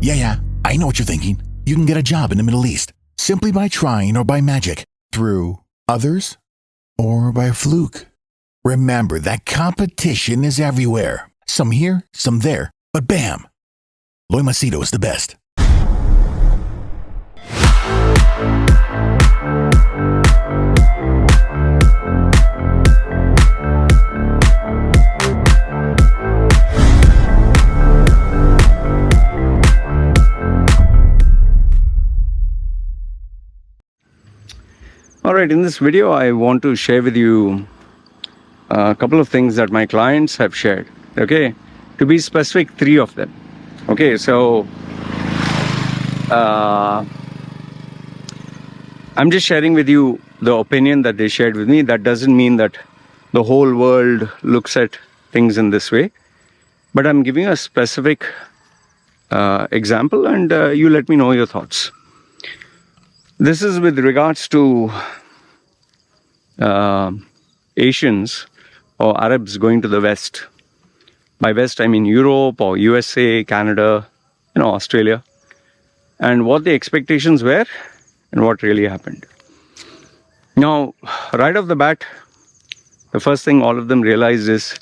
Yeah, I know what you're thinking. You can get a job in the Middle East simply by trying or by magic, through others or by fluke. Remember that competition is everywhere. Some here, some there, but bam! Loy Machedo is the best. Alright, in this video I want to share with you a couple of things that my clients have shared. Okay, to be specific, 3 of them. Okay, so I'm just sharing with you the opinion that they shared with me. That doesn't mean that the whole world looks at things in this way, but I'm giving a specific example, and you let me know your thoughts. This is with regards to Asians or Arabs going to the West. By West, I mean Europe or USA, Canada, Australia, and what the expectations were and what really happened. Now, right off the bat, the first thing all of them realized is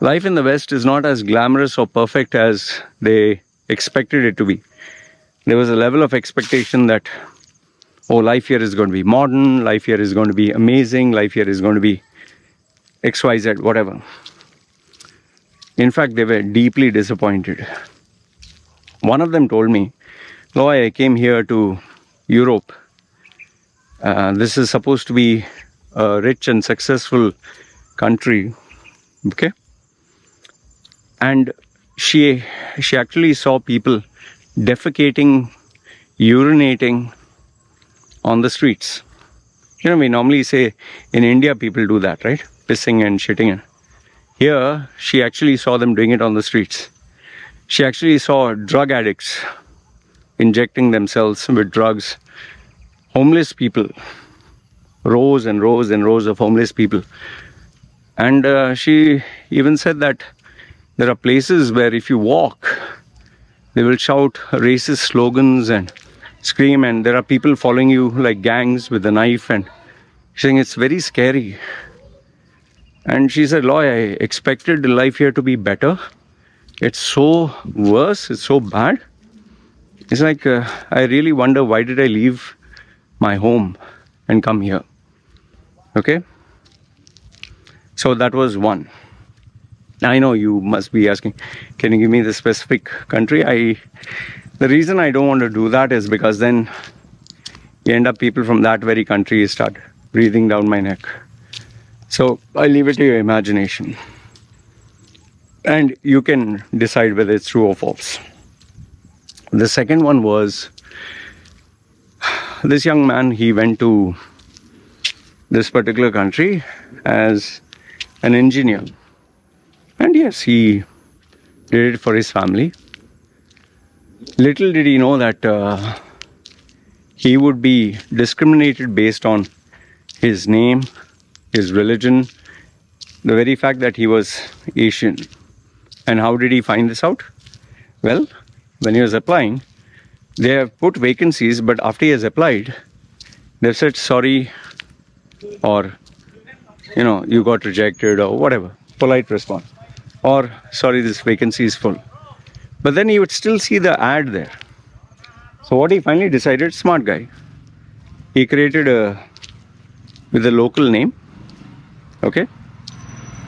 life in the West is not as glamorous or perfect as they expected it to be. There was a level of expectation that, oh, life here is going to be modern, life here is going to be amazing, life here is going to be XYZ, whatever. In fact, they were deeply disappointed. One of them told me, Loy, I came here to Europe. This is supposed to be a rich and successful country. Okay? And she actually saw people defecating, urinating on the streets. We normally say in India people do that, right? Pissing and shitting. Here, she actually saw them doing it on the streets. She actually saw drug addicts injecting themselves with drugs. Homeless people. Rows and rows and rows of homeless people. And she even said that there are places where if you walk, they will shout racist slogans and scream, and there are people following you like gangs with a knife, and she's saying it's very scary. And she said, Loy, I expected life here to be better. It's so worse, it's so bad. It's like, I really wonder, why did I leave my home and come here? Okay? So that was one. I know you must be asking, can you give me the specific country? The reason I don't want to do that is because then you end up people from that very country start breathing down my neck. So I leave it to your imagination. And you can decide whether it's true or false. The second one was, this young man, he went to this particular country as an engineer. And yes, he did it for his family. Little did he know that he would be discriminated based on his name, his religion, the very fact that he was Asian. And how did he find this out? Well, when he was applying, they have put vacancies, but after he has applied, they've said sorry, or you got rejected, or whatever, polite response, or sorry, this vacancy is full. But then he would still see the ad there. So what he finally decided, smart guy, he created with a local name, okay,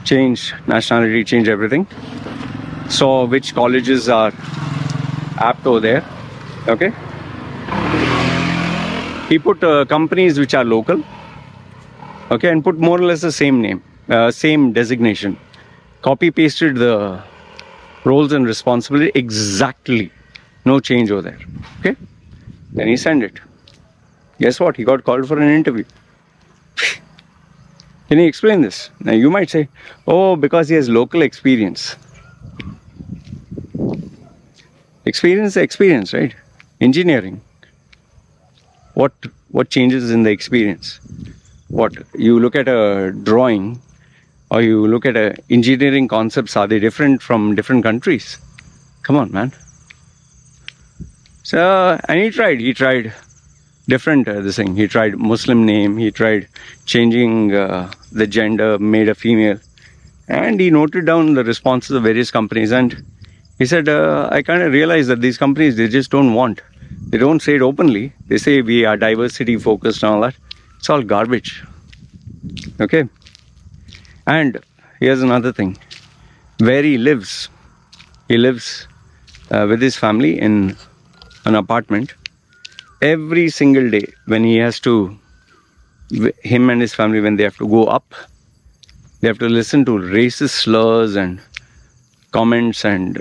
change nationality, change everything, saw which colleges are apt over there, okay. He put companies which are local, okay, and put more or less the same name, same designation. Copy pasted the roles and responsibility exactly, no change over there, okay. Then he sent it. Guess what? He got called for an interview. Can you explain this? Now you might say, oh, because he has local experience. Experience, right? Engineering. What changes in the experience? What? You look at a drawing or you look at engineering concepts, are they different from different countries? Come on, man. So, and he tried different this thing. He tried Muslim name, he tried changing the gender, made a female. And he noted down the responses of various companies. And he said, I kind of realized that these companies, they just don't want. They don't say it openly. They say we are diversity focused and all that. It's all garbage. Okay. And here's another thing. Where he lives with his family in an apartment. Every single day when he has to, him and his family, when they have to go up, they have to listen to racist slurs and comments and,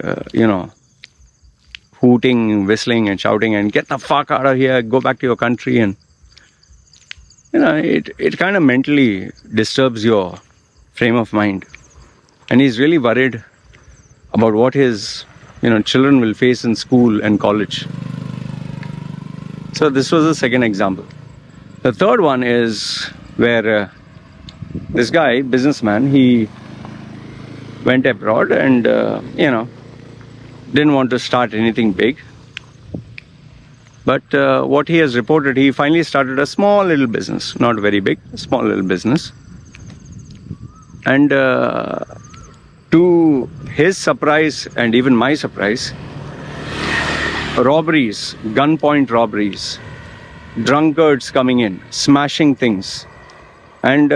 hooting, whistling and shouting and get the fuck out of here, go back to your country. And, it kind of mentally disturbs your frame of mind. And he's really worried about what his, children will face in school and college. So this was the second example. The third one is where this guy, businessman, he went abroad and, didn't want to start anything big. But what he has reported, he finally started a small little business, not very big, a small little business. And to his surprise and even my surprise, robberies, gunpoint robberies, drunkards coming in, smashing things. And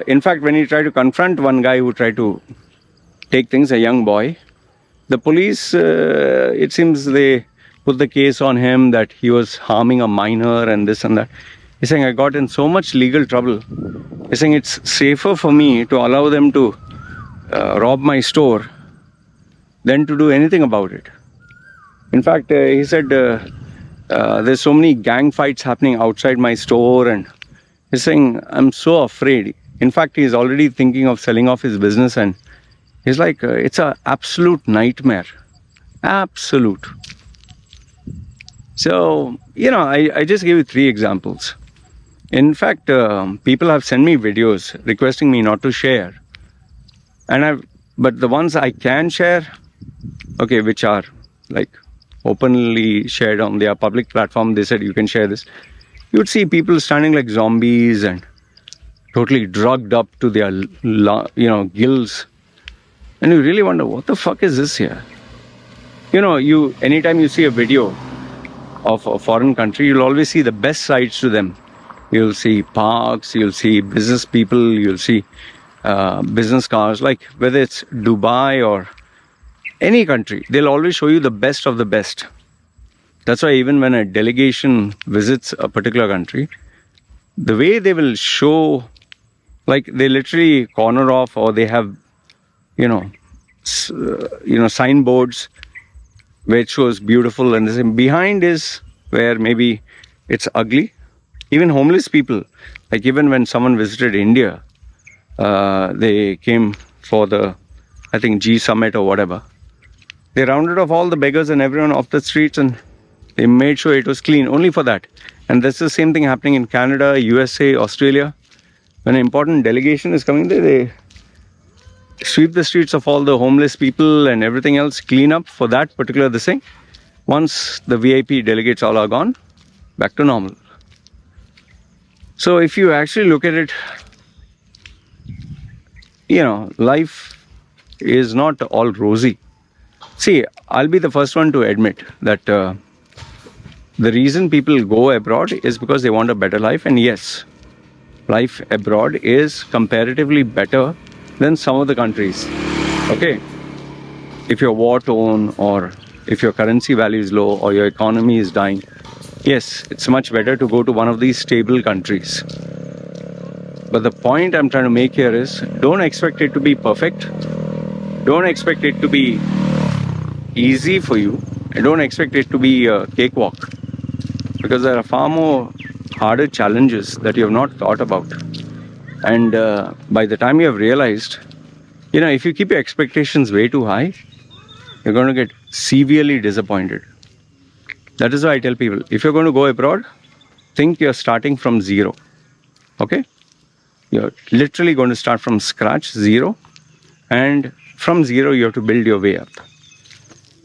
in fact, when he tried to confront one guy who tried to take things, a young boy, the police, it seems they put the case on him that he was harming a minor and this and that. He's saying, I got in so much legal trouble. He's saying it's safer for me to allow them to rob my store than to do anything about it. In fact, he said, there's so many gang fights happening outside my store, and he's saying, I'm so afraid. In fact, he's already thinking of selling off his business, and he's like, it's an absolute nightmare. Absolute. So, I just gave you 3 examples. In fact, people have sent me videos requesting me not to share. But the ones I can share, okay, which are like openly shared on their public platform, they said you can share this. You would see people standing like zombies and totally drugged up to their, gills. And you really wonder, what the fuck is this here? Anytime you see a video of a foreign country, you'll always see the best sides to them. You'll see parks, you'll see business people, you'll see business cars, like whether it's Dubai or any country, they'll always show you the best of the best. That's why even when a delegation visits a particular country, the way they will show, like they literally corner off, or they have, signboards where it shows beautiful, and behind is where maybe it's ugly. Even homeless people, like even when someone visited India, they came for the, I think, G Summit or whatever. They rounded off all the beggars and everyone off the streets, and they made sure it was clean only for that. And that's the same thing happening in Canada, USA, Australia. When an important delegation is coming there, they sweep the streets of all the homeless people and everything else, clean up for that particular thing. Once the VIP delegates all are gone, back to normal. So if you actually look at it, life is not all rosy. See, I'll be the first one to admit that the reason people go abroad is because they want a better life. And yes, life abroad is comparatively better than some of the countries. Okay? If you're war-torn, or if your currency value is low, or your economy is dying, yes, it's much better to go to one of these stable countries. But the point I'm trying to make here is, don't expect it to be perfect. Don't expect it to be easy for you. And don't expect it to be a cakewalk. Because there are far more harder challenges that you have not thought about. And by the time you have realized, if you keep your expectations way too high, you're going to get severely disappointed. That is why I tell people, if you're going to go abroad, think you're starting from zero. Okay? You're literally going to start from scratch, zero. And from zero, you have to build your way up.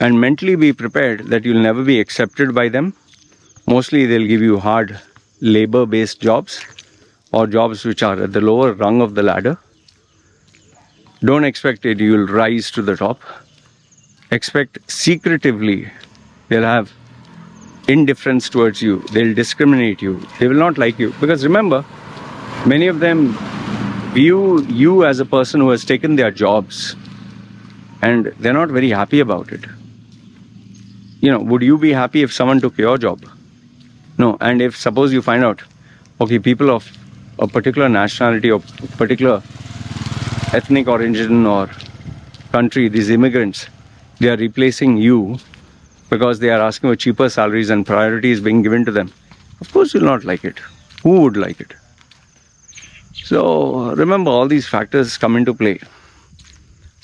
and mentally be prepared that you'll never be accepted by them. Mostly they'll give you hard labor-based jobs or jobs which are at the lower rung of the ladder. Don't expect it you'll rise to the top. Expect secretively they'll have indifference towards you. They'll discriminate you. They will not like you. Because remember, many of them view you as a person who has taken their jobs and they're not very happy about it. Would you be happy if someone took your job? No. And if suppose you find out, okay, people of a particular nationality or particular ethnic origin or country, these immigrants, they are replacing you because they are asking for cheaper salaries and priorities being given to them. Of course you'll not like it. Who would like it? So remember, all these factors come into play.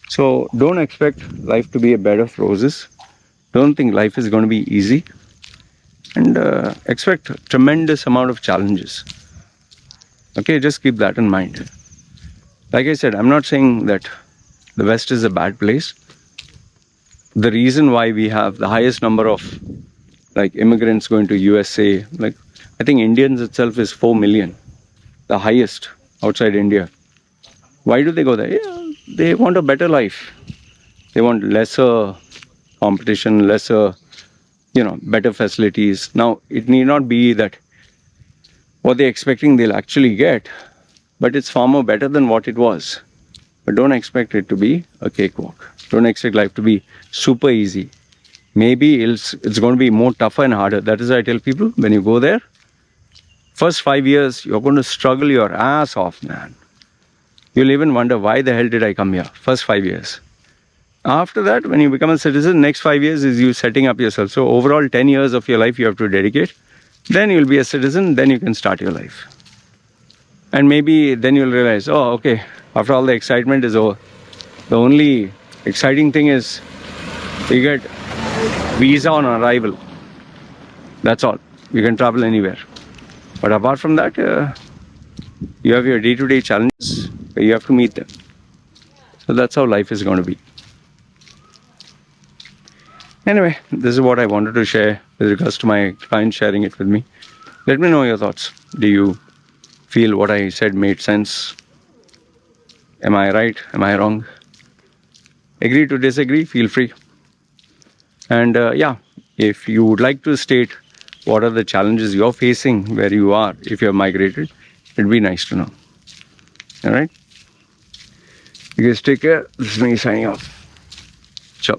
So don't expect life to be a bed of roses. Don't think life is going to be easy. And expect a tremendous amount of challenges. Okay, just keep that in mind. Like I said, I'm not saying that the West is a bad place. The reason why we have the highest number of immigrants going to USA, I think Indians itself is 4 million, the highest outside India. Why do they go there? Yeah, they want a better life. They want lesser competition, lesser, better facilities. Now, it need not be that what they're expecting they'll actually get, but it's far more better than what it was. But don't expect it to be a cakewalk. Don't expect life to be super easy. Maybe it's going to be more tougher and harder. That is why I tell people, when you go there, first 5 years, you're going to struggle your ass off, man. You'll even wonder, why the hell did I come here? First 5 years. After that, when you become a citizen, next 5 years is you setting up yourself. So overall, 10 years of your life you have to dedicate. Then you'll be a citizen, then you can start your life. And maybe then you'll realize, oh, okay, after all the excitement is over, the only exciting thing is you get visa on arrival. That's all. You can travel anywhere. But apart from that, you have your day-to-day challenges. You have to meet them. So that's how life is going to be. Anyway, this is what I wanted to share with regards to my client sharing it with me. Let me know your thoughts. Do you feel what I said made sense? Am I right? Am I wrong? Agree to disagree? Feel free. And if you would like to state what are the challenges you're facing where you are, if you're migrated, it'd be nice to know. All right? You guys take care. This is me signing off. Ciao.